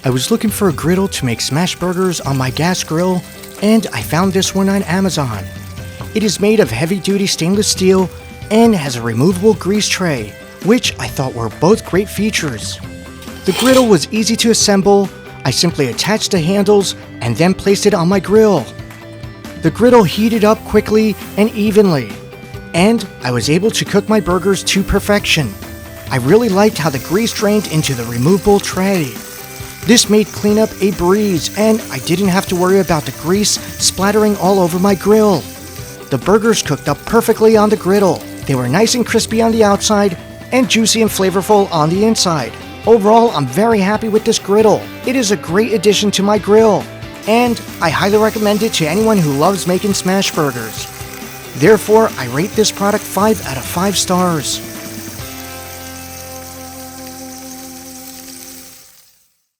I was looking for a griddle to make smash burgers on my gas grill, and I found this one on Amazon. It is made of heavy-duty stainless steel and has a removable grease tray, which I thought were both great features. The griddle was easy to assemble. I simply attached the handles and then placed it on my grill. The griddle heated up quickly and evenly, and I was able to cook my burgers to perfection. I really liked how the grease drained into the removable tray. This made cleanup a breeze, and I didn't have to worry about the grease splattering all over my grill. The burgers cooked up perfectly on the griddle. They were nice and crispy on the outside and juicy and flavorful on the inside. Overall, I'm very happy with this griddle. It is a great addition to my grill, and I highly recommend it to anyone who loves making smash burgers. Therefore, I rate this product 5 out of 5 stars.